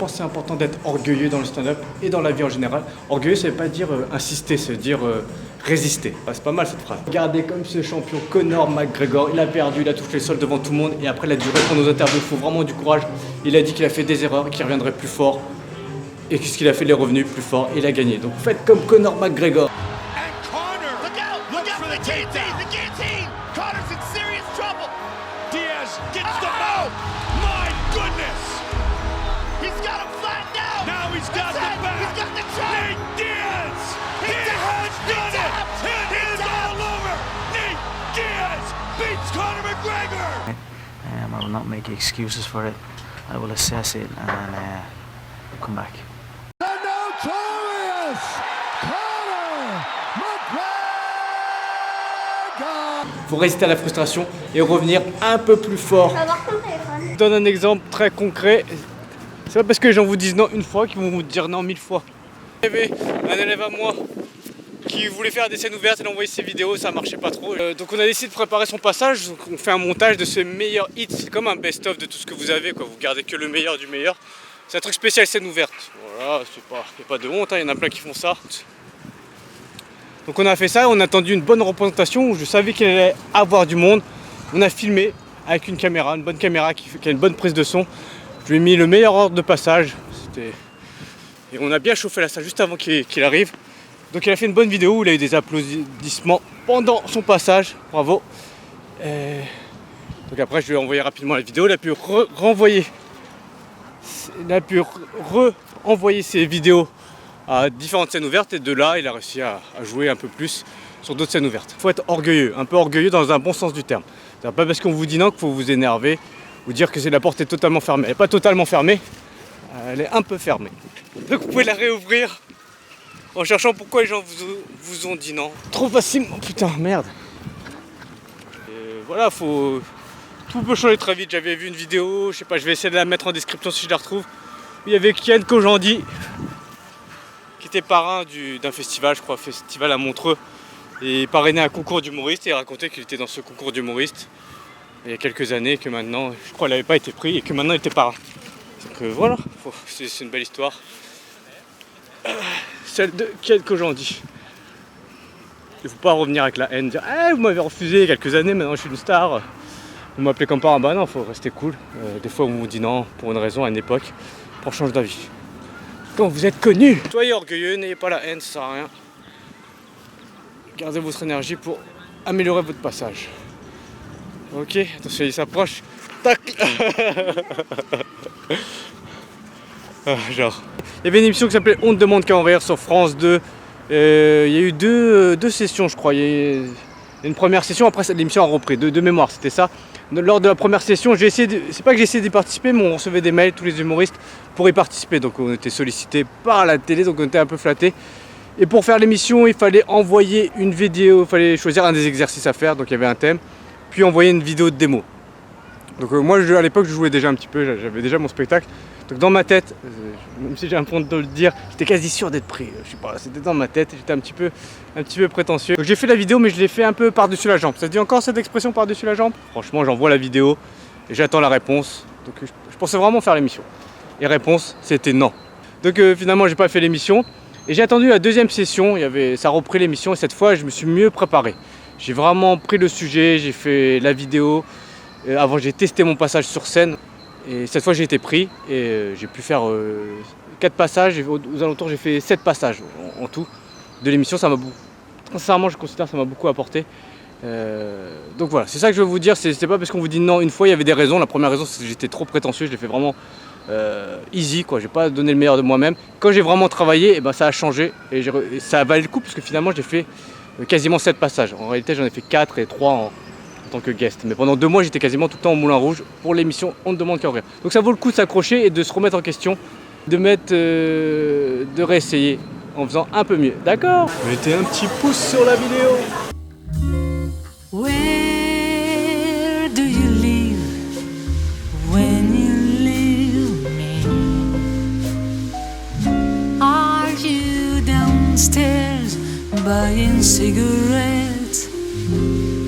pense que c'est important d'être orgueilleux dans le stand-up et dans la vie en général. Orgueilleux, ça veut pas dire insister, ça veut dire résister. Ah, c'est pas mal cette phrase. Regardez comme ce champion Conor McGregor, il a perdu, il a touché le sol devant tout le monde et après il a dû répondre aux interviews. Il faut vraiment du courage. Il a dit qu'il a fait des erreurs et qu'il reviendrait plus fort. Et ce qu'il a fait, il est revenu plus fort et il a gagné. Donc faites comme Conor McGregor. I will not make excuses for it. I will assess it and come back. The notorious Conor McGregor. Faut résister à la frustration et revenir un peu plus fort. On va voir ton téléphone. Je vous donne un exemple très concret. C'est pas parce que les gens vous disent non une fois qu'ils vont vous dire non 1000 fois. Il y avait un élève à moi qui voulait faire des scènes ouvertes et envoyer ses vidéos, ça marchait pas trop. Donc on a décidé de préparer son passage, donc on fait un montage de ses meilleurs hits, c'est comme un best-of de tout ce que vous avez, quoi. Vous gardez que le meilleur du meilleur. C'est un truc spécial scène ouverte. Voilà, il n'y a pas de honte, il y en a plein qui font ça. Donc on a fait ça, on a attendu une bonne représentation où je savais qu'il allait avoir du monde. On a filmé avec une caméra, une bonne caméra qui a une bonne prise de son. Je lui ai mis le meilleur ordre de passage. Et on a bien chauffé la salle juste avant qu'il arrive. Donc il a fait une bonne vidéo où il a eu des applaudissements pendant son passage, bravo. Donc après je lui ai envoyé rapidement la vidéo, il a pu renvoyer ses vidéos à différentes scènes ouvertes et de là il a réussi à jouer un peu plus sur d'autres scènes ouvertes. Il faut être orgueilleux, un peu orgueilleux dans un bon sens du terme. C'est pas parce qu'on vous dit non qu'il faut vous énerver ou dire que la porte est totalement fermée. Elle n'est pas totalement fermée, elle est un peu fermée. Donc vous pouvez la réouvrir en cherchant pourquoi les gens vous ont dit non. Trop facilement, putain, merde. Et voilà, tout peut changer très vite. J'avais vu une vidéo, je sais pas, je vais essayer de la mettre en description si je la retrouve. Il y avait Kian Kojandi, qui était parrain d'un festival, je crois, festival à Montreux. Et il parrainait un concours d'humoristes et il racontait qu'il était dans ce concours d'humoristes il y a quelques années, que maintenant, je crois, il n'avait pas été pris et que maintenant il était parrain. Donc voilà, c'est une belle histoire. Celle de Kian Kojandi. Il ne faut pas revenir avec la haine, dire vous m'avez refusé il y a quelques années, maintenant je suis une star. Vous m'appelez comme parrain, bah non, il faut rester cool. Des fois on vous dit non pour une raison à une époque, on change d'avis. Quand vous êtes connu, soyez orgueilleux, n'ayez pas la haine, ça sert à rien. Gardez votre énergie pour améliorer votre passage. Ok, attention, il s'approche. Tac. Genre. Il y avait une émission qui s'appelait On ne demande qu'à en rire sur France 2. Il y a eu deux sessions, je crois. Il y a une première session, après l'émission a repris. De mémoire, c'était ça. Lors de la première session, c'est pas que j'ai essayé d'y participer, mais on recevait des mails, tous les humoristes, pour y participer. Donc on était sollicités par la télé, donc on était un peu flattés. Et pour faire l'émission, il fallait envoyer une vidéo, il fallait choisir un des exercices à faire, donc il y avait un thème, puis envoyer une vidéo de démo. Donc moi, à l'époque, je jouais déjà un petit peu, j'avais déjà mon spectacle. Donc dans ma tête, même si j'ai un point de le dire, j'étais quasi sûr d'être pris. Je sais pas, c'était dans ma tête, j'étais un petit peu prétentieux. Donc j'ai fait la vidéo, mais je l'ai fait un peu par-dessus la jambe. Ça se dit encore cette expression par-dessus la jambe? Franchement, j'envoie la vidéo et j'attends la réponse. Donc je pensais vraiment faire l'émission. Et réponse, c'était non. Donc finalement, j'ai pas fait l'émission. Et j'ai attendu la deuxième session, ça a repris l'émission et cette fois, je me suis mieux préparé. J'ai vraiment pris le sujet, j'ai fait la vidéo. Avant, j'ai testé mon passage sur scène. Et cette fois j'ai été pris et j'ai pu faire 4 passages, aux alentours j'ai fait 7 passages en tout de l'émission. Sincèrement je considère que ça m'a beaucoup apporté. Donc voilà, c'est ça que je veux vous dire, c'est pas parce qu'on vous dit non une fois, il y avait des raisons. La première raison c'est que j'étais trop prétentieux, je l'ai fait vraiment easy quoi, j'ai pas donné le meilleur de moi-même. Quand j'ai vraiment travaillé, ça a changé et ça a valu le coup parce que finalement j'ai fait quasiment 7 passages. En réalité j'en ai fait 4 et 3 en tant que guest. Mais pendant 2 mois, j'étais quasiment tout le temps au Moulin Rouge pour l'émission On ne demande qu'à en rire. Donc ça vaut le coup de s'accrocher et de se remettre en question, de réessayer en faisant un peu mieux. D'accord? Mettez un petit pouce sur la vidéo.